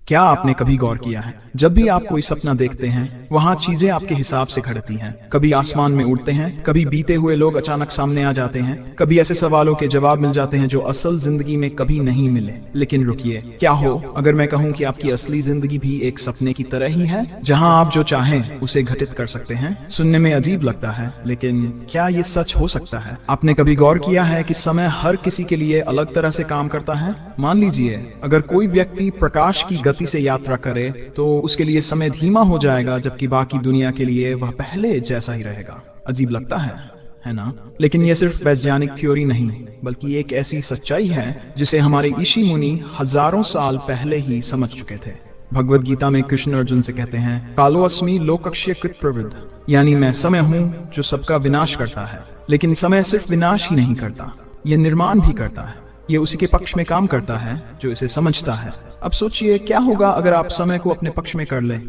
क्या आपने कभी गौर किया है, जब भी आप कोई सपना देखते हैं वहाँ चीजें आपके हिसाब से घटती हैं। कभी आसमान में उड़ते हैं, कभी बीते हुए लोग अचानक सामने आ जाते हैं, कभी ऐसे सवालों के जवाब मिल जाते हैं जो असल जिंदगी में कभी नहीं मिले। लेकिन रुकिए, क्या हो अगर मैं कहूँ कि आपकी असली जिंदगी भी एक सपने की तरह ही है, जहाँ आप जो चाहें उसे घटित कर सकते हैं। सुनने में अजीब लगता है, लेकिन क्या ये सच हो सकता है? आपने कभी गौर किया है कि समय हर किसी के लिए अलग तरह से काम करता है? मान लीजिए अगर कोई व्यक्ति प्रकाश की गति से यात्रा करे तो उसके लिए समय धीमा हो जाएगा, जबकि बाकी दुनिया के लिए वह पहले जैसा ही रहेगा। अजीब लगता है ना? लेकिन यह सिर्फ वैज्ञानिक थ्योरी नहीं, बल्कि एक ऐसी सच्चाई है जिसे हमारे ऋषि मुनि हजारों साल पहले ही समझ चुके थे। भगवद गीता में कृष्ण अर्जुन से कहते हैं, कालो अस्मि लोकक्ष्य कृत प्रवृद्ध, यानी मैं समय हूँ जो सबका विनाश करता है। लेकिन समय सिर्फ विनाश ही नहीं करता, यह निर्माण भी करता है। ये उसी के पक्ष में काम करता है जो इसे समझता है। अब सोचिए, क्या होगा अगर आप समय को अपने पक्ष में कर लें?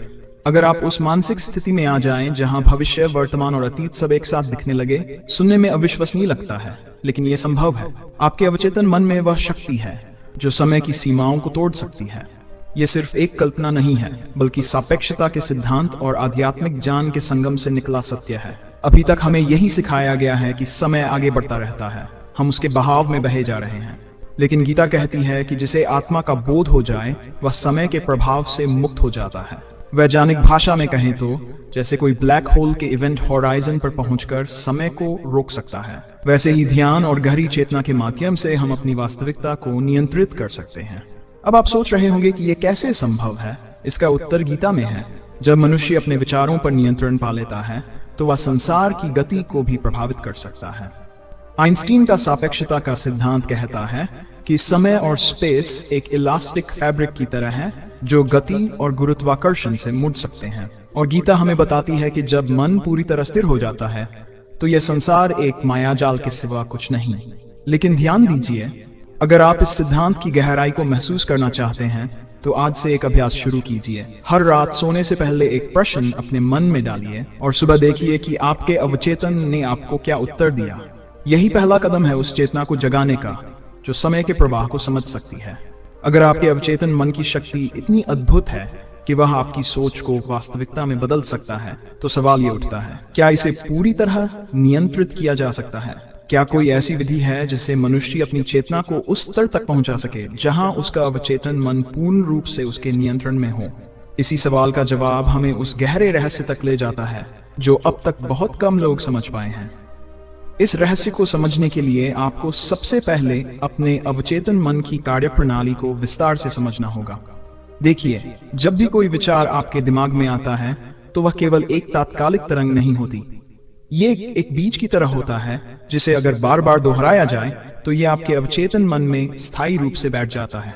अगर आप उस मानसिक स्थिति में आ जाएं जहां भविष्य, वर्तमान और अतीत सब एक साथ दिखने लगे। सुनने में अविश्वसनीय लगता है, लेकिन यह संभव है। आपके अवचेतन मन में वह शक्ति है जो समय की सीमाओं को तोड़ सकती है। यह सिर्फ एक कल्पना नहीं है, बल्कि सापेक्षता के सिद्धांत और आध्यात्मिक ज्ञान के संगम से निकला सत्य है। अभी तक हमें यही सिखाया गया है कि समय आगे बढ़ता रहता है, हम उसके बहाव में बहे जा रहे हैं। लेकिन गीता कहती है कि जिसे आत्मा का बोध हो जाए वह समय के प्रभाव से मुक्त हो जाता है। वैज्ञानिक भाषा में कहें तो जैसे कोई ब्लैक होल के इवेंट होराइजन पर पहुंचकर समय को रोक सकता है, वैसे ही ध्यान और गहरी चेतना के माध्यम से हम अपनी वास्तविकता को नियंत्रित कर सकते हैं। अब आप सोच रहे होंगे कि यह कैसे संभव है? इसका उत्तर गीता में है। जब मनुष्य अपने विचारों पर नियंत्रण पा लेता है तो वह संसार की गति को भी प्रभावित कर सकता है। आइंस्टीन का सापेक्षता का सिद्धांत कहता है कि समय और स्पेस एक इलास्टिक फैब्रिक की तरह है जो गति और गुरुत्वाकर्षण से मुड़ सकते हैं। और गीता हमें बताती है कि जब मन पूरी तरह स्थिर हो जाता है तो यह संसार एक मायाजाल के सिवा कुछ नहीं। लेकिन ध्यान दीजिए, अगर आप इस सिद्धांत की गहराई को महसूस करना चाहते हैं तो आज से एक अभ्यास शुरू कीजिए। हर रात सोने से पहले एक प्रश्न अपने मन में डालिए और सुबह देखिए कि आपके अवचेतन ने आपको क्या उत्तर दिया। यही पहला कदम है उस चेतना को जगाने का जो समय के प्रवाह को समझ सकती है। अगर आपके अवचेतन मन की शक्ति इतनी अद्भुत है कि वह आपकी सोच को वास्तविकता में बदल सकता है, तो सवाल ये उठता है, क्या इसे पूरी तरह नियंत्रित किया जा सकता है? क्या कोई ऐसी विधि है जिससे मनुष्य अपनी चेतना को उस स्तर तक पहुंचा सके जहां उसका अवचेतन मन पूर्ण रूप से उसके नियंत्रण में हो? इसी सवाल का जवाब हमें उस गहरे रहस्य तक ले जाता है जो अब तक बहुत कम लोग समझ पाए हैं। इस रहस्य को समझने के लिए आपको सबसे पहले अपने अवचेतन मन की कार्यप्रणाली को विस्तार से समझना होगा। देखिए, जब भी कोई विचार आपके दिमाग में आता है तो वह केवल एक तात्कालिक तरंग नहीं होती। ये एक बीज की तरह होता है जिसे अगर बार बार दोहराया जाए तो ये आपके अवचेतन मन में स्थायी रूप से बैठ जाता है।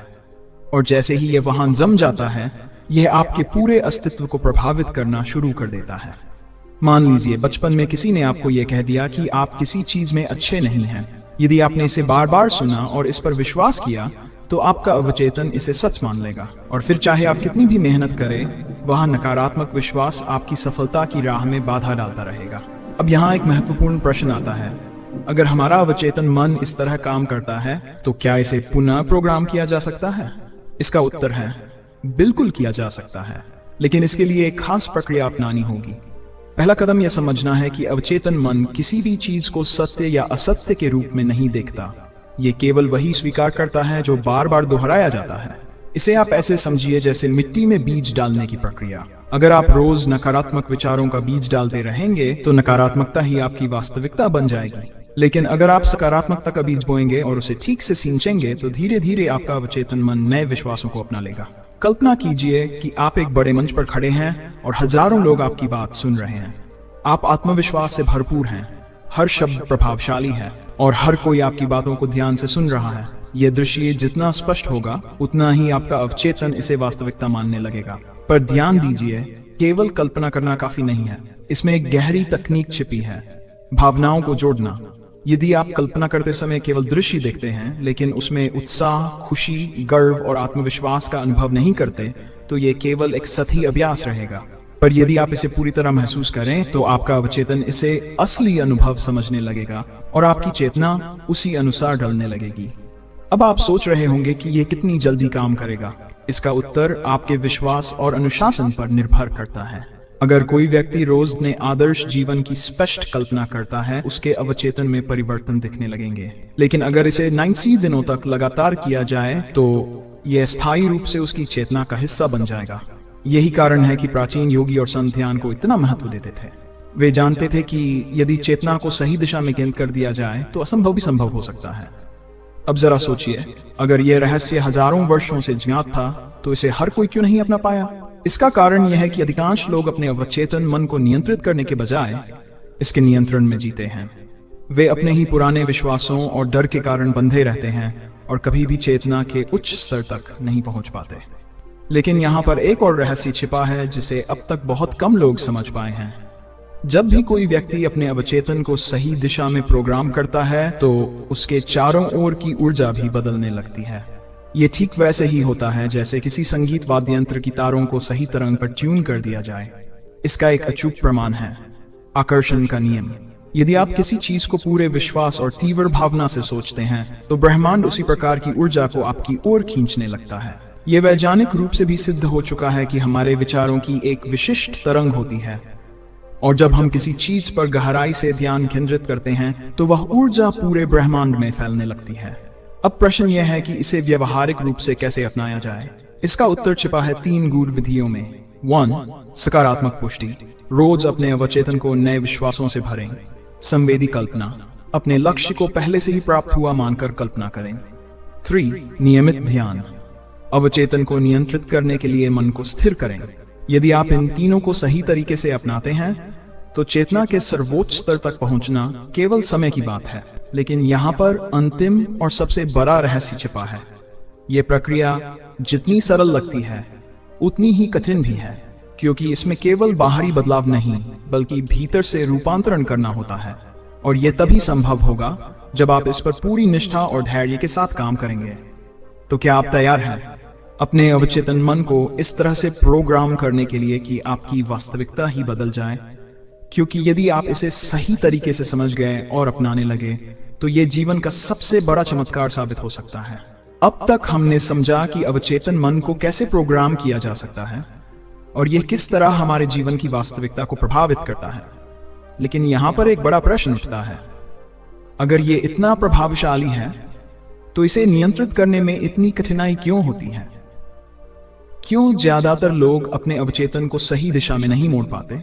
और जैसे ही ये वहां जम जाता है, यह आपके पूरे अस्तित्व को प्रभावित करना शुरू कर देता है। मान लीजिए बचपन में किसी ने आपको यह कह दिया कि आप किसी चीज में अच्छे नहीं हैं। यदि आपने इसे बार बार सुना और इस पर विश्वास किया तो आपका अवचेतन इसे सच मान लेगा। और फिर चाहे आप कितनी भी मेहनत करें, वह नकारात्मक विश्वास आपकी सफलता की राह में बाधा डालता रहेगा। अब यहाँ एक महत्वपूर्ण प्रश्न आता है, अगर हमारा अवचेतन मन इस तरह काम करता है तो क्या इसे पुनः प्रोग्राम किया जा सकता है? इसका उत्तर है, बिल्कुल किया जा सकता है, लेकिन इसके लिए एक खास प्रक्रिया अपनानी होगी। पहला कदम यह समझना है कि अवचेतन मन किसी भी चीज को सत्य या असत्य के रूप में नहीं देखता। ये केवल वही स्वीकार करता है जो बार बार दोहराया जाता है। इसे आप ऐसे समझिए जैसे मिट्टी में बीज डालने की प्रक्रिया। अगर आप रोज नकारात्मक विचारों का बीज डालते रहेंगे तो नकारात्मकता ही आपकी वास्तविकता बन जाएगी। लेकिन अगर आप सकारात्मकता का बीज बोएंगे और उसे ठीक से सींचेंगे तो धीरे धीरे आपका अवचेतन मन नए विश्वासों को अपना लेगा। कल्पना कीजिए कि आप एक बड़े मंच पर खड़े हैं और हजारों लोग आपकी बात सुन रहे हैं। आप आत्मविश्वास से भरपूर हैं, हर शब्द प्रभावशाली है और हर कोई आपकी बातों को ध्यान से सुन रहा है। यह दृश्य जितना स्पष्ट होगा उतना ही आपका अवचेतन इसे वास्तविकता मानने लगेगा। पर ध्यान दीजिए, केवल कल्पना करना काफी नहीं है, इसमें एक गहरी तकनीक छिपी है, भावनाओं को जोड़ना। यदि आप कल्पना करते समय केवल दृश्य देखते हैं लेकिन उसमें उत्साह, खुशी, गर्व और आत्मविश्वास का अनुभव नहीं करते तो ये केवल एक सतही अभ्यास रहेगा। पर यदि आप इसे पूरी तरह महसूस करें तो आपका अवचेतन इसे असली अनुभव समझने लगेगा और आपकी चेतना उसी अनुसार ढलने लगेगी। अब आप सोच रहे होंगे कि ये कितनी जल्दी काम करेगा। इसका उत्तर आपके विश्वास और अनुशासन पर निर्भर करता है। अगर कोई व्यक्ति रोज ने आदर्श जीवन की स्पष्ट कल्पना करता है, उसके अवचेतन में परिवर्तन दिखने लगेंगे। लेकिन अगर इसे 90 दिनों तक लगातार किया जाए तो यह स्थायी रूप से उसकी चेतना का हिस्सा बन जाएगा। यही कारण है कि प्राचीन योगी और संत ध्यान को इतना महत्व देते थे। वे जानते थे कि यदि चेतना को सही दिशा में केंद्रित कर दिया जाए तो असंभव भी संभव हो सकता है। अब जरा सोचिए, अगर यह रहस्य हजारों वर्षों से ज्ञात था तो इसे हर कोई क्यों नहीं अपना पाया? इसका कारण यह है कि अधिकांश लोग अपने अवचेतन मन को नियंत्रित करने के बजाय इसके नियंत्रण में जीते हैं। वे अपने ही पुराने विश्वासों और डर के कारण बंधे रहते हैं और कभी भी चेतना के उच्च स्तर तक नहीं पहुंच पाते। लेकिन यहाँ पर एक और रहस्य छिपा है जिसे अब तक बहुत कम लोग समझ पाए हैं। जब भी कोई व्यक्ति अपने अवचेतन को सही दिशा में प्रोग्राम करता है तो उसके चारों ओर की ऊर्जा भी बदलने लगती है। ये ठीक वैसे ही होता है जैसे किसी संगीत वाद्य यंत्र की तारों को सही तरंग पर ट्यून कर दिया जाए। इसका एक अचूक प्रमाण है आकर्षण का नियम। यदि आप किसी चीज को पूरे विश्वास और तीव्र भावना से सोचते हैं तो ब्रह्मांड उसी प्रकार की ऊर्जा को आपकी ओर खींचने लगता है। यह वैज्ञानिक रूप से भी सिद्ध हो चुका है कि हमारे विचारों की एक विशिष्ट तरंग होती है और जब हम किसी चीज पर गहराई से ध्यान केंद्रित करते हैं तो वह ऊर्जा पूरे ब्रह्मांड में फैलने लगती है। अब प्रश्न यह है कि इसे व्यवहारिक रूप से कैसे अपनाया जाए। इसका उत्तर छिपा है 3 गूढ़ विधियों में। 1. सकारात्मक पुष्टि। रोज अपने अवचेतन को नए विश्वासों से भरें। संवेदी कल्पना। अपने लक्ष्य को पहले से ही प्राप्त हुआ मानकर कल्पना करें। 3. नियमित ध्यान। अवचेतन को नियंत्रित करने के लिए मन को स्थिर करें। यदि आप इन तीनों को सही तरीके से अपनाते हैं तो चेतना के सर्वोच्च स्तर तक पहुंचना केवल समय की बात है। लेकिन यहाँ पर अंतिम और सबसे बड़ा रहस्य छिपा है। यह प्रक्रिया जितनी सरल लगती है उतनी ही कठिन भी है, क्योंकि इसमें केवल बाहरी बदलाव नहीं बल्कि भीतर से रूपांतरण करना होता है। और यह तभी संभव होगा जब आप इस पर पूरी निष्ठा और धैर्य के साथ काम करेंगे। तो क्या आप तैयार हैं अपने अवचेतन मन को इस तरह से प्रोग्राम करने के लिए कि आपकी वास्तविकता ही बदल जाए? क्योंकि यदि आप इसे सही तरीके से समझ गए और अपनाने लगे तो ये जीवन का सबसे बड़ा चमत्कार साबित हो सकता है। अब तक हमने समझा कि अवचेतन मन को कैसे प्रोग्राम किया जा सकता है और यह किस तरह हमारे जीवन की वास्तविकता को प्रभावित करता है। लेकिन यहाँ पर एक बड़ा प्रश्न उठता है, अगर ये इतना प्रभावशाली है तो इसे नियंत्रित करने में इतनी कठिनाई क्यों होती है? क्यों ज्यादातर लोग अपने अवचेतन को सही दिशा में नहीं मोड़ पाते?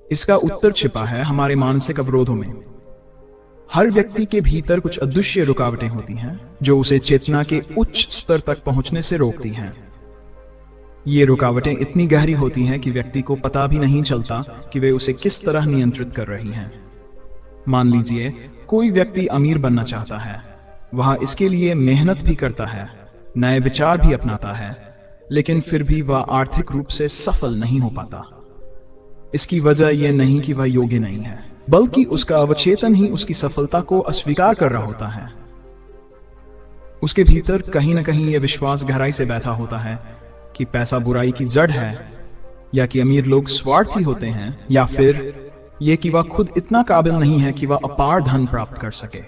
इसका उत्तर छिपा है हमारे मानसिक अवरोधों में। हर व्यक्ति के भीतर कुछ अदृश्य रुकावटें होती हैं जो उसे चेतना के उच्च स्तर तक पहुंचने से रोकती हैं। ये रुकावटें इतनी गहरी होती हैं कि व्यक्ति को पता भी नहीं चलता कि वे उसे किस तरह नियंत्रित कर रही हैं। मान लीजिए कोई व्यक्ति अमीर बनना चाहता है, वह इसके लिए मेहनत भी करता है, नए विचार भी अपनाता है, लेकिन फिर भी वह आर्थिक रूप से सफल नहीं हो पाता। इसकी वजह यह नहीं कि वह योग्य नहीं है, बल्कि उसका अवचेतन ही उसकी सफलता को अस्वीकार कर रहा होता है। उसके भीतर कहीं न कहीं यह विश्वास गहराई से बैठा होता है कि पैसा बुराई की जड़ है, या कि अमीर लोग स्वार्थी होते हैं, या फिर यह कि वह खुद इतना काबिल नहीं है कि वह अपार धन प्राप्त कर सके।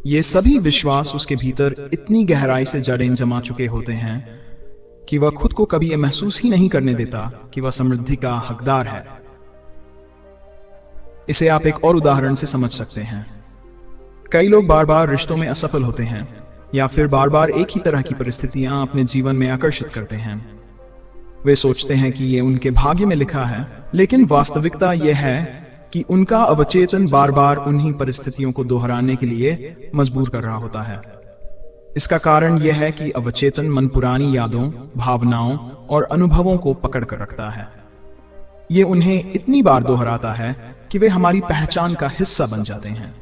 ये सभी विश्वास उसके भीतर इतनी गहराई से जड़ें जमा चुके होते हैं कि वह खुद को कभी यह महसूस ही नहीं करने देता कि वह समृद्धि का हकदार है। इसे आप एक और उदाहरण से समझ सकते हैं। कई लोग बार बार रिश्तों में असफल होते हैं या फिर बार बार एक ही तरह की परिस्थितियां अपने जीवन में आकर्षित करते हैं। वे सोचते हैं कि ये उनके भाग्य में लिखा है, लेकिन वास्तविकता यह है कि उनका अवचेतन बार बार उन्हीं परिस्थितियों को दोहराने के लिए मजबूर कर रहा होता है। इसका कारण यह है कि अवचेतन मन पुरानी यादों, भावनाओं और अनुभवों को पकड़ कर रखता है। ये उन्हें इतनी बार दोहराता है कि वे हमारी पहचान का हिस्सा बन जाते हैं।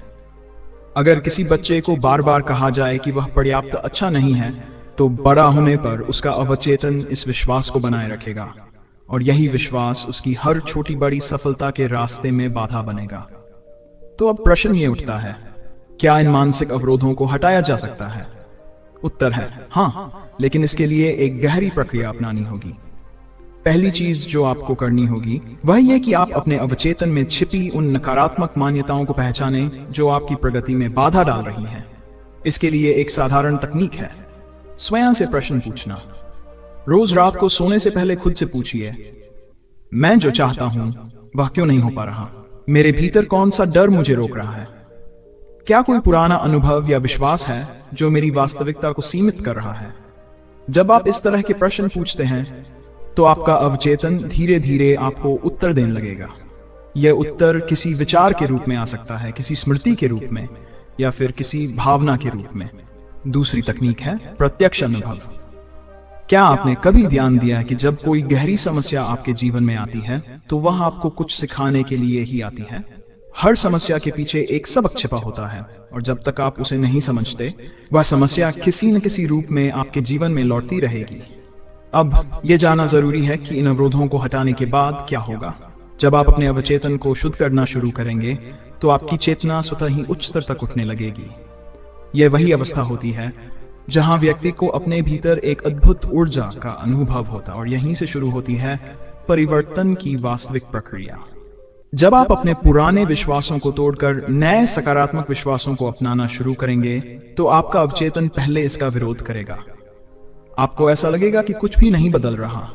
अगर किसी बच्चे को बार बार कहा जाए कि वह पर्याप्त अच्छा नहीं है, तो बड़ा होने पर उसका अवचेतन इस विश्वास को बनाए रखेगा और यही विश्वास उसकी हर छोटी बड़ी सफलता के रास्ते में बाधा बनेगा। तो अब प्रश्न ये उठता है, क्या इन मानसिक अवरोधों को हटाया जा सकता है? उत्तर है हाँ, लेकिन इसके लिए एक गहरी प्रक्रिया अपनानी होगी। पहली चीज जो आपको करनी होगी वह यह कि आप अपने अवचेतन में छिपी उन नकारात्मक मान्यताओं को पहचानें जो आपकी प्रगति में बाधा डाल रही हैं। इसके लिए एक साधारण तकनीक है। स्वयं से प्रश्न पूछना। रोज रात को सोने से पहले खुद से पूछिए, मैं जो चाहता हूं वह क्यों नहीं हो पा रहा? मेरे भीतर कौन सा डर मुझे रोक रहा है? क्या कोई पुराना अनुभव या विश्वास है जो मेरी वास्तविकता को सीमित कर रहा है? जब आप इस तरह के प्रश्न पूछते हैं तो आपका अवचेतन धीरे धीरे आपको उत्तर देने लगेगा। यह उत्तर किसी विचार के रूप में आ सकता है, किसी स्मृति के रूप में, या फिर किसी भावना के रूप में। दूसरी तकनीक है प्रत्यक्ष अनुभव। क्या आपने कभी ध्यान दिया कि जब कोई गहरी समस्या आपके जीवन में आती है तो वह आपको कुछ सिखाने के लिए ही आती है? हर समस्या के पीछे एक सबक छिपा होता है, और जब तक आप उसे नहीं समझते, वह समस्या किसी न किसी रूप में आपके जीवन में लौटती रहेगी। अब यह जानना जरूरी है कि इन अवरोधों को हटाने के बाद क्या होगा। जब आप अपने अवचेतन को शुद्ध करना शुरू करेंगे तो आपकी चेतना स्वतः ही उच्च स्तर तक उठने लगेगी। यह वही अवस्था होती है जहां व्यक्ति को अपने भीतर एक अद्भुत ऊर्जा का अनुभव होता है, और यहीं से शुरू होती है परिवर्तन की वास्तविक प्रक्रिया। जब आप अपने पुराने विश्वासों को तोड़कर नए सकारात्मक विश्वासों को अपनाना शुरू करेंगे तो आपका अवचेतन पहले इसका विरोध करेगा। आपको ऐसा लगेगा कि कुछ भी नहीं बदल रहा,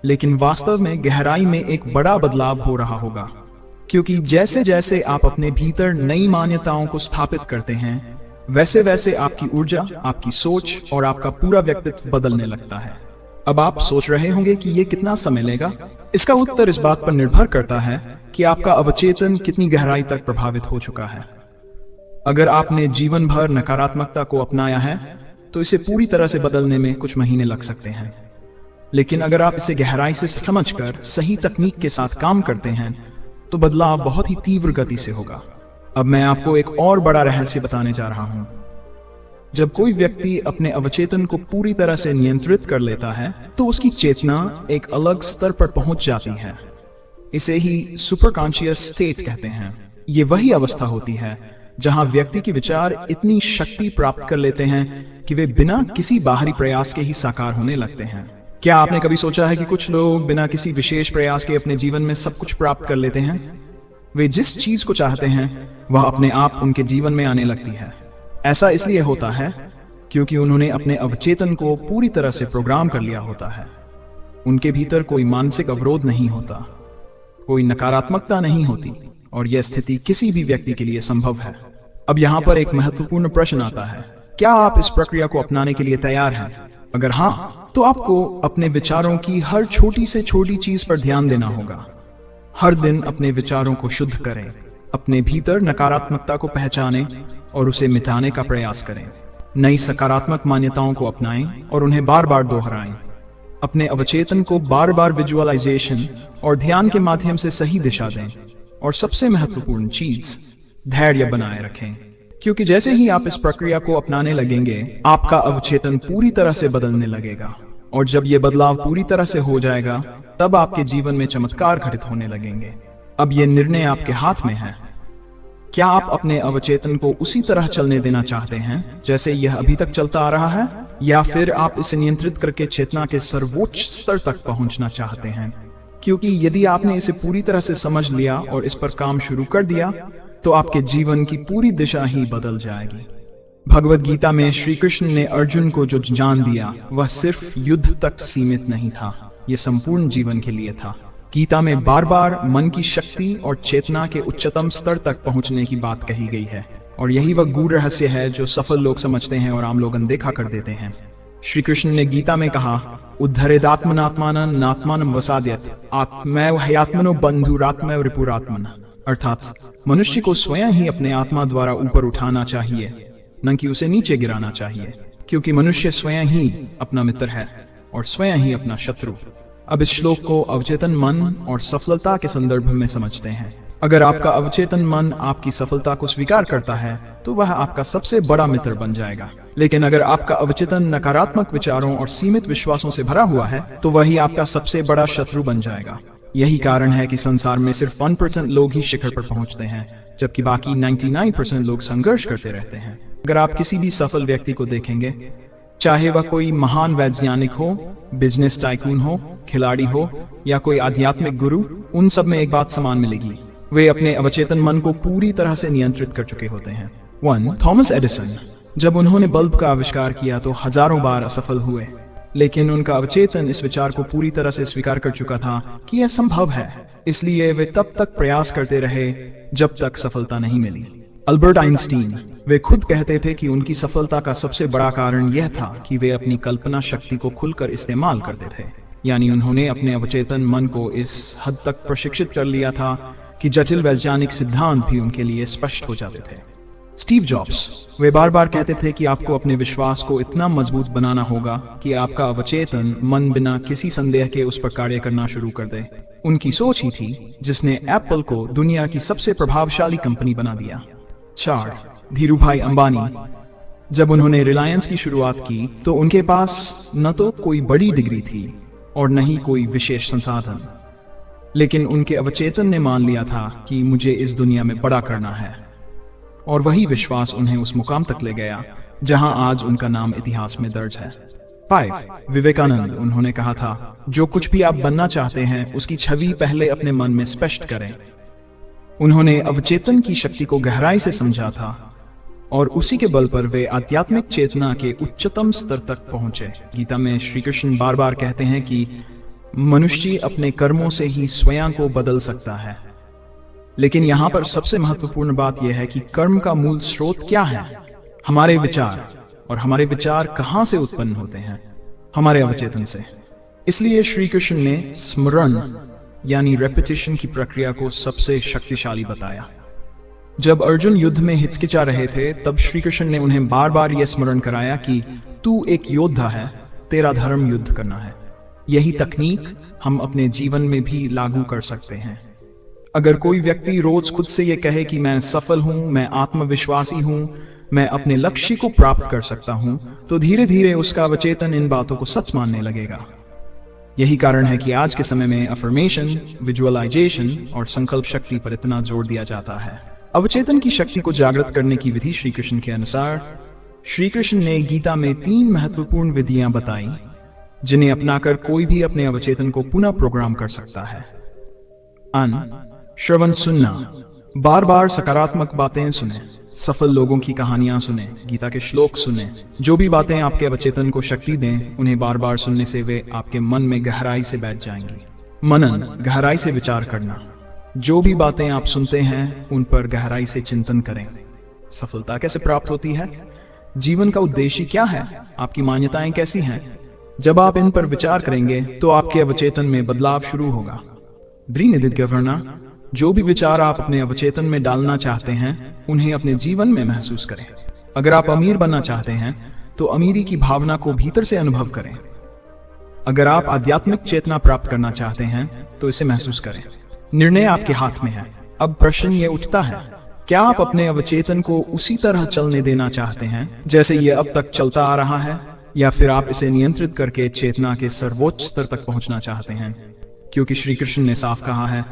लेकिन वास्तव में गहराई में एक बड़ा बदलाव हो रहा होगा, क्योंकि जैसे जैसे आप अपने भीतर नई मान्यताओं को स्थापित करते हैं, वैसे वैसे आपकी ऊर्जा, आपकी सोच और आपका पूरा व्यक्तित्व बदलने लगता है। अब आप सोच रहे होंगे कि यह कितना समय लेगा। इसका उत्तर इस बात पर निर्भर करता है कि आपका अवचेतन कितनी गहराई तक प्रभावित हो चुका है। अगर आपने जीवन भर नकारात्मकता को अपनाया है तो इसे पूरी तरह से बदलने में कुछ महीने लग सकते हैं, लेकिन अगर आप इसे गहराई से समझकर सही तकनीक के साथ काम करते हैं तो बदलाव बहुत ही तीव्र गति से होगा। अब मैं आपको एक और बड़ा रहस्य बताने जा रहा हूं। जब कोई व्यक्ति अपने अवचेतन को पूरी तरह से नियंत्रित कर लेता है तो उसकी चेतना एक अलग स्तर पर पहुंच जाती है। इसे ही सुपर कॉन्शियस स्टेट कहते हैं। ये वही अवस्था होती है जहां व्यक्ति के विचार इतनी शक्ति प्राप्त कर लेते हैं कि वे बिना किसी बाहरी प्रयास के ही साकार होने लगते हैं। क्या आपने कभी सोचा है कि कुछ लोग बिना किसी विशेष प्रयास के अपने जीवन में सब कुछ प्राप्त कर लेते हैं? वे जिस चीज को चाहते हैं वह अपने आप उनके जीवन में आने लगती है। ऐसा इसलिए होता है क्योंकि उन्होंने अपने अवचेतन को पूरी तरह से प्रोग्राम कर लिया होता है। उनके भीतर कोई मानसिक अवरोध नहीं होता, कोई नकारात्मकता नहीं होती, और यह स्थिति किसी भी व्यक्ति के लिए संभव है। अब यहाँ पर एक महत्वपूर्ण प्रश्न आता है, क्या आप इस प्रक्रिया को अपनाने के लिए तैयार हैं? अगर हाँ, तो आपको अपने विचारों की हर छोटी से छोटी चीज पर ध्यान देना होगा। हर दिन अपने विचारों को शुद्ध करें, अपने भीतर नकारात्मकता को पहचानें और उसे मिटाने का प्रयास करें। नई सकारात्मक मान्यताओं को अपनाएं और उन्हें बार बार दोहराएं। अपने अवचेतन को बार बार विजुअलाइजेशन और ध्यान के माध्यम से सही दिशा दें। और सबसे महत्वपूर्ण चीज, धैर्य बनाए रखें, क्योंकि जैसे ही आप इस प्रक्रिया को अपनाने लगेंगे आपका अवचेतन पूरी तरह से बदलने लगेगा, और जब यह बदलाव पूरी तरह से हो जाएगा तब आपके जीवन में चमत्कार घटित होने लगेंगे। अब यह निर्णय आपके हाथ में है। क्या आप अपने अवचेतन को उसी तरह चलने देना चाहते हैं जैसे यह अभी तक चलता आ रहा है, या फिर आप इसे नियंत्रित करके चेतना के सर्वोच्च स्तर तक पहुंचना चाहते हैं? क्योंकि यदि आपने इसे पूरी तरह से समझ लिया और इस पर काम शुरू कर दिया तो आपके जीवन की पूरी दिशा ही बदल जाएगी। भगवद गीता में श्री कृष्ण ने अर्जुन को जो ज्ञान दिया वह सिर्फ युद्ध तक सीमित नहीं था, यह संपूर्ण जीवन के लिए था। गीता में बार बार मन की शक्ति और चेतना के उच्चतम स्तर तक पहुंचने की बात कही गई है, और यही वह गूढ़ रहस्य है जो सफल लोग समझते हैं और आम लोग अनदेखा कर देते हैं। श्री कृष्ण ने गीता में कहा, उद्धरेदात्मनात्मानं नात्मानं वसाद्यत आत्मैव ह्यात्मनो बंधुरात्मैव रिपुरात्मन, अर्थात मनुष्य को स्वयं ही अपने आत्मा द्वारा ऊपर उठाना चाहिए, न कि उसे नीचे गिराना चाहिए, क्योंकि मनुष्य स्वयं ही अपना मित्र है और स्वयं ही अपना शत्रु। अब इस श्लोक को अवचेतन मन और सफलता के संदर्भ में समझते हैं। अगर आपका अवचेतन मन आपकी सफलता को स्वीकार करता है तो वह आपका सबसे बड़ा मित्र बन जाएगा, लेकिन अगर आपका अवचेतन नकारात्मक विचारों और सीमित विश्वासों से भरा हुआ है तो वही आपका सबसे बड़ा शत्रु बन जाएगा। यही कारण है कि संसार में सिर्फ 1% लोग ही शिखर पर पहुंचते हैं, जबकि बाकी 99% लोग संघर्ष करते रहते हैं। अगर आप किसी भी सफल व्यक्ति को देखेंगे, चाहे वह कोई महान वैज्ञानिक हो, बिजनेस टाइकून हो, खिलाड़ी हो या कोई आध्यात्मिक गुरु, उन सब में एक बात समान मिलेगी, वे अपने अवचेतन मन को पूरी तरह से नियंत्रित कर चुके होते हैं। 1. Thomas Edison. जब उन्होंने बल्ब का आविष्कार किया तो हजारों बार असफल हुए, लेकिन उनका अवचेतन इस विचार को पूरी तरह से स्वीकार कर चुका था कि यह संभव है। इसलिए वे तब तक प्रयास करते रहे जब तक सफलता नहीं मिली। अल्बर्ट आइंस्टीन, वे खुद कहते थे कि उनकी सफलता का सबसे बड़ा कारण यह था कि वे अपनी कल्पना शक्ति को खुलकर इस्तेमाल करते थे। यानी उन्होंने अपने अवचेतन मन को इस हद तक प्रशिक्षित कर लिया था कि जटिल वैज्ञानिक सिद्धांत भी उनके लिए स्पष्ट हो जाते थे। स्टीव जॉब्स, वे बार बार कहते थे कि आपको अपने विश्वास को इतना मजबूत बनाना होगा कि आपका अवचेतन मन बिना किसी संदेह के उस पर कार्य करना शुरू कर दे। उनकी सोच ही थी जिसने एप्पल को दुनिया की सबसे प्रभावशाली कंपनी बना दिया। 4. धीरूभाई अंबानी, जब उन्होंने रिलायंस की शुरुआत की तो उनके पास न तो कोई बड़ी डिग्री थी और न ही कोई विशेष संसाधन, लेकिन उनके अवचेतन ने मान लिया था कि मुझे इस दुनिया में बड़ा करना है, और वही विश्वास उन्हें उस मुकाम तक ले गया जहां आज उनका नाम इतिहास में दर्ज है। 5. विवेकानंद, उन्होंने कहा था, जो कुछ भी आप बनना चाहते हैं उसकी छवि पहले अपने मन में स्पष्ट करें। उन्होंने अवचेतन की शक्ति को गहराई से समझा था और उसी के बल पर वे आध्यात्मिक चेतना के उच्चतम स्तर तक पहुंचे। गीता में श्री कृष्ण बार बार कहते हैं कि मनुष्य अपने कर्मों से ही स्वयं को बदल सकता है, लेकिन यहाँ पर सबसे महत्वपूर्ण बात यह है कि कर्म का मूल स्रोत क्या है? हमारे विचार। और हमारे विचार कहाँ से उत्पन्न होते हैं? हमारे अवचेतन से। इसलिए श्री कृष्ण ने स्मरण यानी रेपिटेशन की प्रक्रिया को सबसे शक्तिशाली बताया। जब अर्जुन युद्ध में हिचकिचा रहे थे तब श्री कृष्ण ने उन्हें बार बार यह स्मरण कराया कि तू एक योद्धा है, तेरा धर्म युद्ध करना है। यही तकनीक हम अपने जीवन में भी लागू कर सकते हैं। अगर कोई व्यक्ति रोज खुद से ये कहे कि मैं सफल हूं, मैं आत्मविश्वासी हूं, मैं अपने लक्ष्य को प्राप्त कर सकता हूं, तो धीरे धीरे उसका अवचेतन इन बातों को सच मानने लगेगा। यही कारण है कि आज के समय में अफर्मेशन, विजुअलाइजेशन और संकल्प शक्ति पर इतना जोर दिया जाता है। अवचेतन की शक्ति को जागृत करने की विधि श्री कृष्ण के अनुसार श्री कृष्ण ने गीता में 3 महत्वपूर्ण विधियां बताई जिन्हें अपनाकर कोई भी अपने अवचेतन को पुनः प्रोग्राम कर सकता है। श्रवण, सुनना, बार बार सकारात्मक बातें सुने, सफल लोगों की कहानियां सुने, गीता के श्लोक सुने। जो भी बातें आपके अवचेतन को शक्ति दें उन्हें बार बार सुनने से वे आपके मन में गहराई से बैठ जाएंगी। मनन, गहराई से विचार करना, जो भी बातें आप सुनते हैं उन पर गहराई से चिंतन करें। सफलता कैसे प्राप्त होती है? जीवन का उद्देश्य क्या है? आपकी मान्यताएं कैसी हैं? जब आप इन पर विचार करेंगे तो आपके अवचेतन में बदलाव शुरू होगा। करना, जो भी विचार आप अपने अवचेतन में डालना चाहते हैं उन्हें अपने जीवन में महसूस करें। अगर आप अमीर बनना चाहते हैं तो अमीरी की भावना को भीतर से अनुभव करें। अगर आप आध्यात्मिक चेतना प्राप्त करना चाहते हैं तो इसे महसूस करें। निर्णय आपके हाथ में है। अब प्रश्न ये उठता है, क्या आप अपने अवचेतन को उसी तरह चलने देना चाहते हैं जैसे ये अब तक चलता आ रहा है, या फिर आप इसे नियंत्रित करके चेतना के सर्वोच्च स्तर तक पहुंचना चाहते हैं? क्योंकि श्री कृष्ण ने साफ कहा है,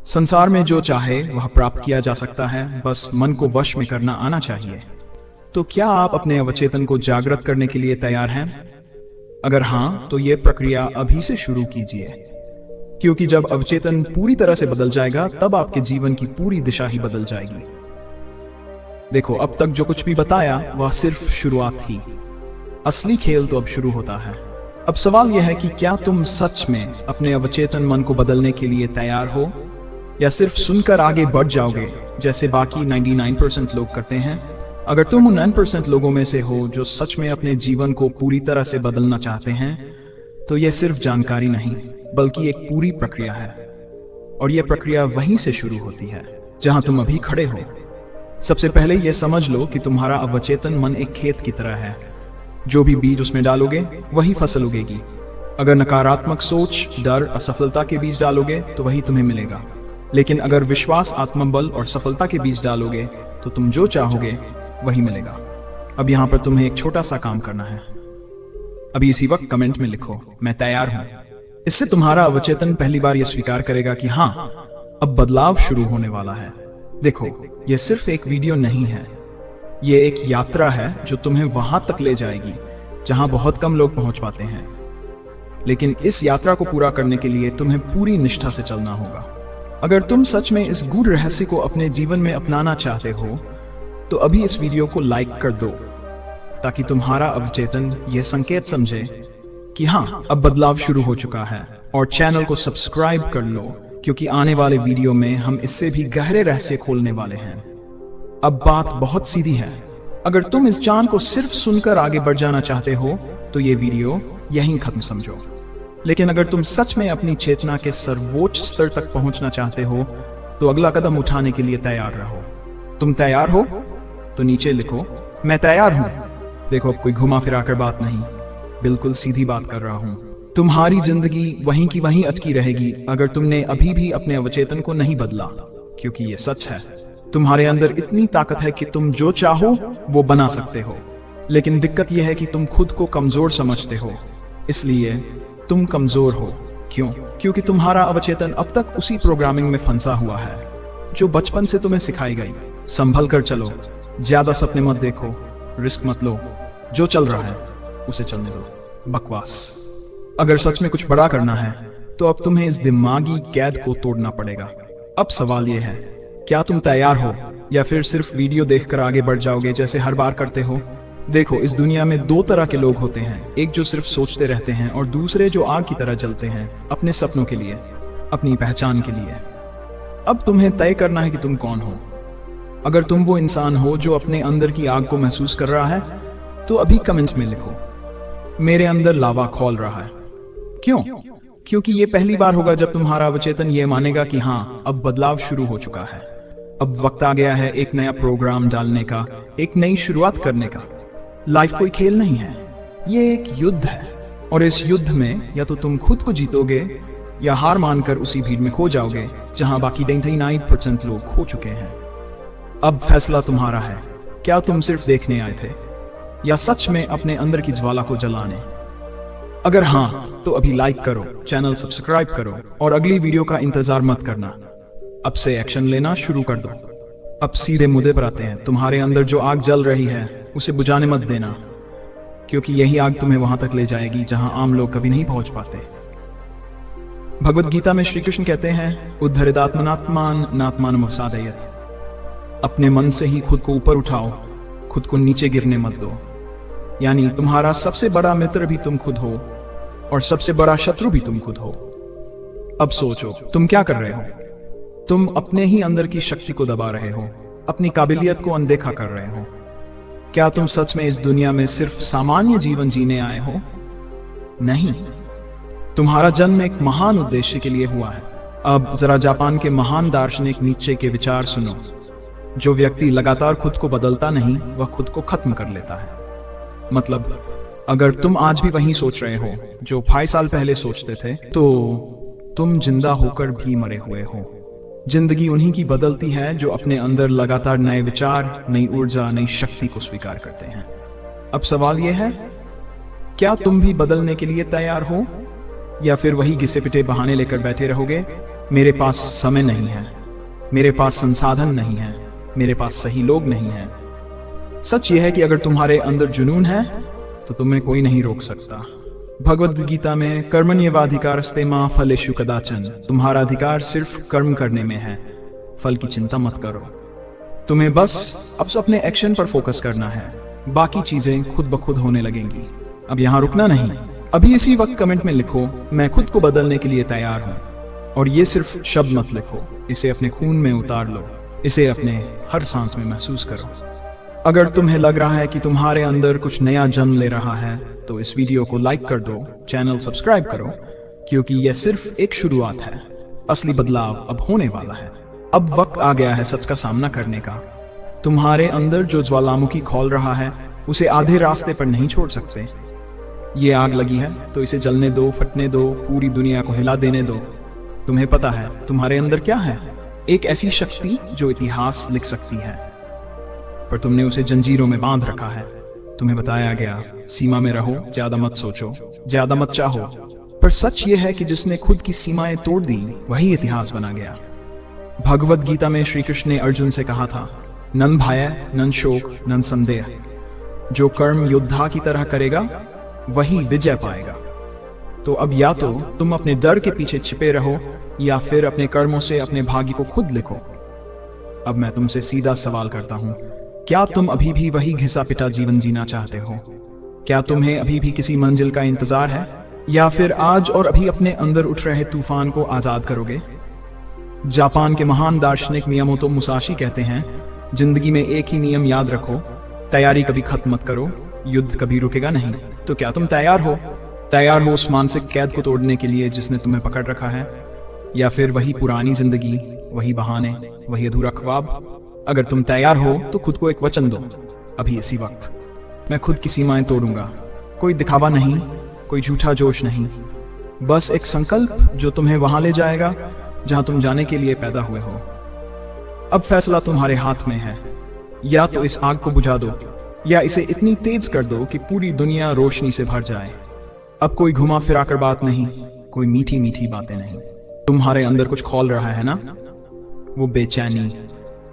संसार में जो चाहे वह प्राप्त किया जा सकता है, बस मन को वश में करना आना चाहिए। तो क्या आप अपने अवचेतन को जागृत करने के लिए तैयार हैं? अगर हाँ, तो ये प्रक्रिया अभी से शुरू कीजिए, क्योंकि जब अवचेतन पूरी तरह से बदल जाएगा तब आपके जीवन की पूरी दिशा ही बदल जाएगी। देखो, अब तक जो कुछ भी बताया वह सिर्फ शुरुआत थी। असली खेल तो अब शुरू होता है। अब सवाल यह है कि क्या तुम सच में अपने अवचेतन मन को बदलने के लिए तैयार हो, या सिर्फ सुनकर आगे बढ़ जाओगे जैसे बाकी 99% लोग करते हैं? अगर तुम उन 9% लोगों में से हो जो सच में अपने जीवन को पूरी तरह से बदलना चाहते हैं, तो यह सिर्फ जानकारी नहीं बल्कि एक पूरी प्रक्रिया है। और यह प्रक्रिया वहीं से शुरू होती है जहां तुम अभी खड़े हो। सबसे पहले यह समझ लो कि तुम्हारा अवचेतन मन एक खेत की तरह है। जो भी बीज उसमें डालोगे वही फसल उगेगी। अगर नकारात्मक सोच, डर, असफलता के बीज डालोगे तो वही तुम्हें मिलेगा। लेकिन अगर विश्वास, आत्मबल और सफलता के बीज डालोगे तो तुम जो चाहोगे वही मिलेगा। अब यहाँ पर तुम्हें एक छोटा सा काम करना है। अभी इसी वक्त कमेंट में लिखो, मैं तैयार हूं। इससे तुम्हारा अवचेतन पहली बार यह स्वीकार करेगा कि हाँ, अब बदलाव शुरू होने वाला है। देखो, यह सिर्फ एक वीडियो नहीं है, यह एक यात्रा है जो तुम्हें वहां तक ले जाएगी जहां बहुत कम लोग पहुंच पाते हैं। लेकिन इस यात्रा को पूरा करने के लिए तुम्हें पूरी निष्ठा से चलना होगा। अगर तुम सच में इस गूढ़ रहस्य को अपने जीवन में अपनाना चाहते हो तो अभी इस वीडियो को लाइक कर दो ताकि तुम्हारा अवचेतन यह संकेत समझे कि हाँ, अब बदलाव शुरू हो चुका है। और चैनल को सब्सक्राइब कर लो, क्योंकि आने वाले वीडियो में हम इससे भी गहरे रहस्य खोलने वाले हैं। अब बात बहुत सीधी है, अगर तुम इस जान को सिर्फ सुनकर आगे बढ़ जाना चाहते हो तो ये वीडियो यहीं खत्म समझो। लेकिन अगर तुम सच में अपनी चेतना के सर्वोच्च स्तर तक पहुंचना चाहते हो तो अगला कदम उठाने के लिए तैयार रहो। तुम तैयार हो तो नीचे लिखो, मैं तैयार हूं। देखो, अब कोई घुमा फिरा कर बात नहीं, बिल्कुल सीधी बात कर रहा हूं। तुम्हारी जिंदगी वहीं की वहीं अटकी रहेगी अगर तुमने अभी भी अपने अवचेतन को नहीं बदला, क्योंकि ये सच है, तुम्हारे अंदर इतनी ताकत है कि तुम जो चाहो वो बना सकते हो। लेकिन दिक्कत यह है कि तुम खुद को कमजोर समझते हो, इसलिए तुम कमजोर हो। क्यों? क्योंकि तुम्हारा अवचेतन अब तक उसी प्रोग्रामिंग में फंसा हुआ है जो बचपन से तुम्हें सिखाई गई। संभल कर चलो, ज्यादा सपने मत देखो, रिस्क मत लो, जो चल रहा है उसे चलने दो। बकवास। अगर सच में कुछ बड़ा करना है तो अब तुम्हें इस दिमागी कैद को तोड़ना पड़ेगा। अब सवाल यह है, क्या तुम तैयार हो या फिर सिर्फ वीडियो देखकर आगे बढ़ जाओगे जैसे हर बार करते हो? देखो, इस दुनिया में दो तरह के लोग होते हैं, एक जो सिर्फ सोचते रहते हैं और दूसरे जो आग की तरह जलते हैं अपने सपनों के लिए, अपनी पहचान के लिए। अब तुम्हें तय करना है कि तुम कौन हो। अगर तुम वो इंसान हो जो अपने अंदर की आग को महसूस कर रहा है तो अभी कमेंट में लिखो, मेरे अंदर लावा खौल रहा है। क्यों? क्योंकि ये पहली बार होगा जब तुम्हारा अवचेतन ये मानेगा कि हाँ, अब बदलाव शुरू हो चुका है। अब वक्त आ गया है एक नया प्रोग्राम डालने का, एक नई शुरुआत करने का। लाइफ कोई खेल नहीं है, ये एक युद्ध है। और इस युद्ध में या तो तुम खुद को जीतोगे या हार मानकर उसी भीड़ में खो जाओगे जहां बाकी 99% लोग खो चुके हैं। अब फैसला तुम्हारा है, क्या तुम सिर्फ देखने आए थे या सच में अपने अंदर की ज्वाला को जलाने? अगर हाँ तो अभी लाइक करो, चैनल सब्सक्राइब करो और अगली वीडियो का इंतजार मत करना। अब से एक्शन लेना शुरू कर दो। अब सीधे मुद्दे पर आते हैं। तुम्हारे अंदर जो आग जल रही है उसे बुझाने मत देना, क्योंकि यही आग तुम्हें वहां तक ले जाएगी जहां आम लोग कभी नहीं पहुंच पाते। भगवत गीता में श्री कृष्ण कहते हैं, उद्धरिदात्मनात्मान नात्मानम अवसादयत्। अपने मन से ही खुद को ऊपर उठाओ, खुद को नीचे गिरने मत दो। यानी तुम्हारा सबसे बड़ा मित्र भी तुम खुद हो और सबसे बड़ा शत्रु भी तुम खुद हो। अब सोचो, तुम क्या कर रहे हो? तुम अपने ही अंदर की शक्ति को दबा रहे हो, अपनी काबिलियत को अनदेखा कर रहे हो। क्या तुम सच में इस दुनिया में सिर्फ सामान्य जीवन जीने आए हो? नहीं, तुम्हारा जन्म एक महान उद्देश्य के लिए हुआ है। अब जरा जापान के महान दार्शनिक नीत्शे के विचार सुनो, जो व्यक्ति लगातार खुद को बदलता नहीं वह खुद को खत्म कर लेता है। मतलब, अगर तुम आज भी वही सोच रहे हो जो 5 साल पहले सोचते थे तो तुम जिंदा होकर भी मरे हुए हो। जिंदगी उन्हीं की बदलती है जो अपने अंदर लगातार नए विचार, नई ऊर्जा, नई शक्ति को स्वीकार करते हैं। अब सवाल यह है, क्या तुम भी बदलने के लिए तैयार हो या फिर वही घिसे पिटे बहाने लेकर बैठे रहोगे? मेरे पास समय नहीं है, मेरे पास संसाधन नहीं है, मेरे पास सही लोग नहीं हैं। सच यह है कि अगर तुम्हारे अंदर जुनून है तो तुम्हें कोई नहीं रोक सकता। भगवद गीता में कर्मण्येवाधिकारस्ते मा फलेषु कदाचन, तुम्हारा अधिकार सिर्फ कर्म करने में है, फल की चिंता मत करो। तुम्हें बस अब अपने एक्शन पर फोकस करना है, बाकी चीजें खुद ब खुद होने लगेंगी। अब यहाँ रुकना नहीं, अभी इसी वक्त कमेंट में लिखो, मैं खुद को बदलने के लिए तैयार हूँ। और ये सिर्फ शब्द मत लिखो, इसे अपने खून में उतार लो, इसे अपने हर सांस में महसूस करो। अगर तुम्हें लग रहा है कि तुम्हारे अंदर कुछ नया जन्म ले रहा है तो इस वीडियो को लाइक कर दो, चैनल सब्सक्राइब करो, क्योंकि यह सिर्फ एक शुरुआत है। असली बदलाव अब होने वाला है। अब वक्त आ गया है सच का सामना करने का। तुम्हारे अंदर जो ज्वालामुखी खौल रहा है उसे आधे रास्ते पर नहीं छोड़ सकते। ये आग लगी है तो इसे जलने दो, फटने दो, पूरी दुनिया को हिला देने दो। तुम्हें पता है तुम्हारे अंदर क्या है? एक ऐसी शक्ति जो इतिहास लिख सकती है, पर तुमने उसे जंजीरों में बांध रखा है। तुम्हें बताया गया, सीमा में रहो, ज्यादा मत सोचो, ज्यादा मत चाहो। पर सच ये है कि जिसने खुद की सीमाएं तोड़ दी वही इतिहास बना गया। भगवद गीता में श्री कृष्ण ने अर्जुन से कहा था, नन भय नन शोक नन संदेह। जो कर्म योद्धा की तरह करेगा वही विजय पाएगा। तो अब या तो तुम अपने डर के पीछे छिपे रहो या फिर अपने कर्मों से अपने भाग्य को खुद लिखो। अब मैं तुमसे सीधा सवाल करता हूं, क्या तुम अभी भी वही घिसा पिटा जीवन जीना चाहते हो? क्या तुम्हें अभी भी किसी मंजिल का इंतजार है, या फिर आज और अभी अपने अंदर उठ रहे तूफान को आजाद करोगे? जापान के महान दार्शनिक मियामोतो मुसाशी कहते हैं, जिंदगी में एक ही नियम याद रखो, तैयारी कभी खत्म मत करो, युद्ध कभी रुकेगा नहीं। तो क्या तुम तैयार हो? तैयार हो उस मानसिक कैद को तोड़ने के लिए जिसने तुम्हें पकड़ रखा है, या फिर वही पुरानी जिंदगी, वही बहाने, वही अधूरा ख्वाब? अगर तुम तैयार हो तो खुद को एक वचन दो, अभी इसी वक्त, मैं खुद की सीमाएं तोड़ूंगा। कोई दिखावा नहीं, कोई झूठा जोश नहीं, बस एक संकल्प जो तुम्हें वहां ले जाएगा जहां तुम जाने के लिए पैदा हुए हो। अब फैसला तुम्हारे हाथ में है, या तो इस आग को बुझा दो, या इसे इतनी तेज कर दो कि पूरी दुनिया रोशनी से भर जाए। अब कोई घुमा फिरा कर बात नहीं, कोई मीठी मीठी बातें नहीं। तुम्हारे अंदर कुछ खौल रहा है ना, वो बेचैनी,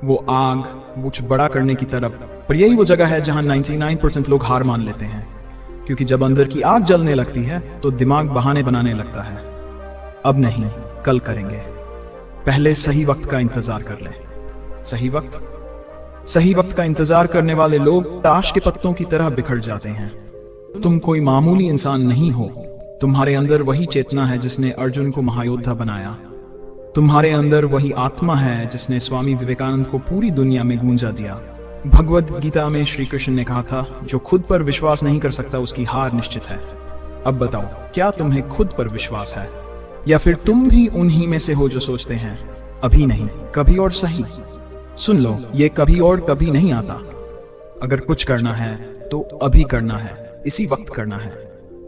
वो आग, वो कुछ बड़ा करने की तरफ। पर यही वो जगह है जहां 99% लोग हार मान लेते हैं, क्योंकि जब अंदर की आग जलने लगती है तो दिमाग बहाने बनाने लगता है। अब नहीं, कल करेंगे, पहले सही वक्त का इंतजार कर ले। सही वक्त का इंतजार करने वाले लोग ताश के पत्तों की तरह बिखर जाते हैं। तुम कोई मामूली इंसान नहीं हो, तुम्हारे अंदर वही चेतना है जिसने अर्जुन को महायोद्धा बनाया। तुम्हारे अंदर वही आत्मा है जिसने स्वामी विवेकानंद को पूरी दुनिया में गूंजा दिया। भगवद गीता में श्री कृष्ण ने कहा था, जो खुद पर विश्वास नहीं कर सकता उसकी हार निश्चित है। अब बताओ, क्या तुम्हें खुद पर विश्वास है, या फिर तुम भी उन्हीं में से हो जो सोचते हैं अभी नहीं, कभी और सही? सुन लो, ये कभी और कभी नहीं आता। अगर कुछ करना है तो अभी करना है, इसी वक्त करना है,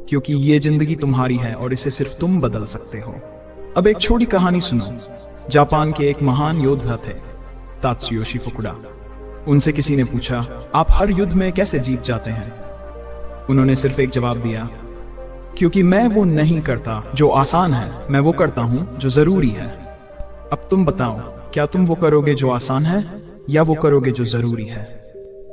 क्योंकि ये जिंदगी तुम्हारी है और इसे सिर्फ तुम बदल सकते हो। अब एक छोटी कहानी सुनो। जापान के एक महान योद्धा थे, तात्सुयोशी फुकुडा। उनसे किसी ने पूछा, आप हर युद्ध में कैसे जीत जाते हैं? उन्होंने सिर्फ एक जवाब दिया, क्योंकि मैं वो नहीं करता जो आसान है, मैं वो करता हूं जो जरूरी है। अब तुम बताओ, क्या तुम वो करोगे जो आसान है, या वो करोगे जो जरूरी है?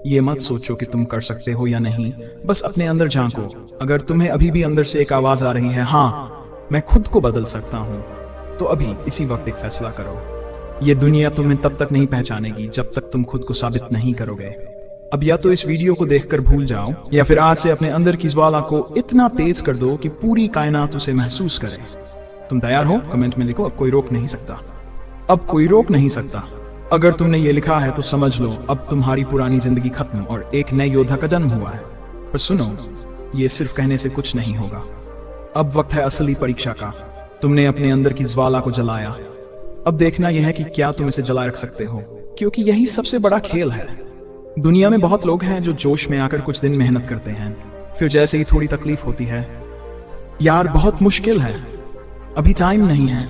ये मत सोचो कि तुम कर सकते हो या नहीं, बस अपने अंदर झांको। अगर तुम्हें अभी भी अंदर से एक आवाज आ रही है, हाँ मैं खुद को बदल सकता हूं, तो अभी इसी वक्त एक फैसला करो। ये दुनिया तुम्हें तब तक नहीं पहचानेगी जब तक तुम खुद को साबित नहीं करोगे। अब या तो इस वीडियो को देखकर भूल जाओ, या फिर आज से अपने अंदर की ज्वाला को इतना तेज कर दो कि पूरी कायनात उसे महसूस करे। तुम तैयार हो? कमेंट में लिखो, अब कोई रोक नहीं सकता। अब कोई रोक नहीं सकता। अगर तुमने ये लिखा है तो समझ लो, अब तुम्हारी पुरानी जिंदगी खत्म और एक नए योद्धा का जन्म हुआ है। पर सुनो, ये सिर्फ कहने से कुछ नहीं होगा। अब वक्त है असली परीक्षा का। तुमने अपने अंदर की ज्वाला को जलाया, अब देखना यह है कि क्या तुम इसे जलाए रख सकते हो, क्योंकि यही सबसे बड़ा खेल है। दुनिया में बहुत लोग हैं जो जोश में आकर कुछ दिन मेहनत करते हैं, फिर जैसे ही थोड़ी तकलीफ होती है, यार बहुत मुश्किल है, अभी टाइम नहीं है,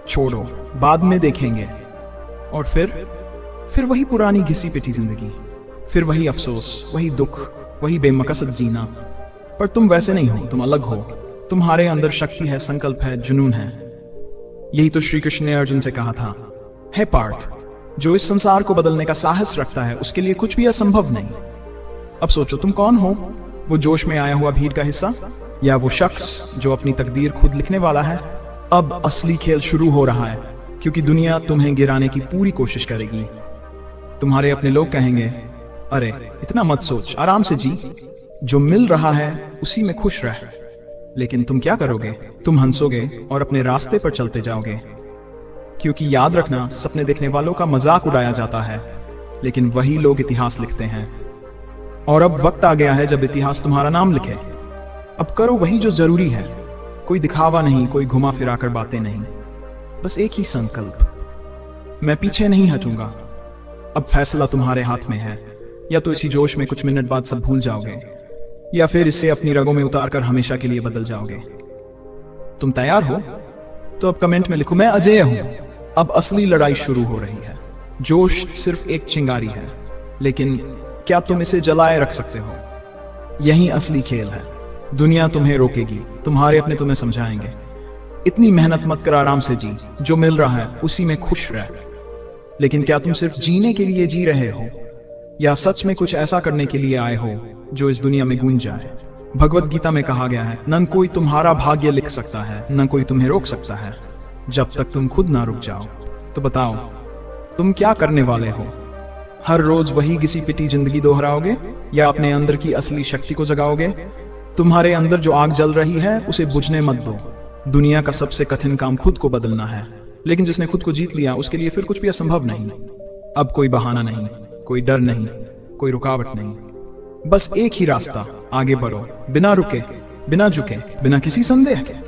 छोड़ो बाद में देखेंगे, और फिर वही पुरानी घिसी पिटी जिंदगी, फिर वही अफसोस, वही दुख, वही बेमकसद जीना। पर तुम वैसे नहीं हो, तुम अलग हो। तुम्हारे अंदर शक्ति है, संकल्प है, जुनून है। यही तो श्री कृष्ण ने अर्जुन से कहा था, हे पार्थ, जो इस संसार को बदलने का साहस रखता है उसके लिए कुछ भी असंभव नहीं। अब सोचो, तुम कौन हो? वो जोश में आया हुआ भीड़ का हिस्सा, या वो शख्स जो अपनी तकदीर खुद लिखने वाला है? अब असली खेल शुरू हो रहा है, क्योंकि दुनिया तुम्हें गिराने की पूरी कोशिश करेगी। तुम्हारे अपने लोग कहेंगे, अरे इतना मत सोच, आराम से जी, जो मिल रहा है उसी में खुश रह। लेकिन तुम क्या करोगे? तुम हंसोगे और अपने रास्ते पर चलते जाओगे, क्योंकि याद रखना, सपने देखने वालों का मजाक उड़ाया जाता है, लेकिन वही लोग इतिहास लिखते हैं। और अब वक्त आ गया है जब इतिहास तुम्हारा नाम लिखे। अब करो वही जो जरूरी है, कोई दिखावा नहीं, कोई घुमा फिरा कर बातें नहीं, बस एक ही संकल्प, मैं पीछे नहीं हटूंगा। अब फैसला तुम्हारे हाथ में है, या तो इसी जोश में कुछ मिनट बाद सब भूल जाओगे, या फिर इसे अपनी रगों में उतारकर हमेशा के लिए बदल जाओगे। तुम तैयार हो? तो अब कमेंट में लिखो, मैं अजय हूं। अब असली लड़ाई शुरू हो रही है। जोश सिर्फ एक चिंगारी है, लेकिन क्या तुम इसे जलाए रख सकते हो? यही असली खेल है। दुनिया तुम्हें रोकेगी, तुम्हारे अपने तुम्हें समझाएंगे, इतनी मेहनत मत कर, आराम से जी, जो मिल रहा है उसी में खुश रह। लेकिन क्या तुम सिर्फ जीने के लिए जी रहे हो, या सच में कुछ ऐसा करने के लिए आए हो जो इस दुनिया में गूंज जाए? भगवद गीता में कहा गया है, न कोई तुम्हारा भाग्य लिख सकता है, न कोई तुम्हें रोक सकता है, जब तक तुम खुद ना रुक जाओ। तो बताओ, तुम क्या करने वाले हो? हर रोज वही घिसी पिटी जिंदगी दोहराओगे या अपने अंदर की असली शक्ति को जगाओगे? तुम्हारे अंदर जो आग जल रही है उसे बुझने मत दो। दुनिया का सबसे कठिन काम खुद को बदलना है, लेकिन जिसने खुद को जीत लिया उसके लिए फिर कुछ भी असंभव नहीं। अब कोई बहाना नहीं, कोई डर नहीं, कोई रुकावट नहीं, बस एक ही रास्ता, आगे बढ़ो बिना रुके, बिना झुके, बिना किसी संदेह के।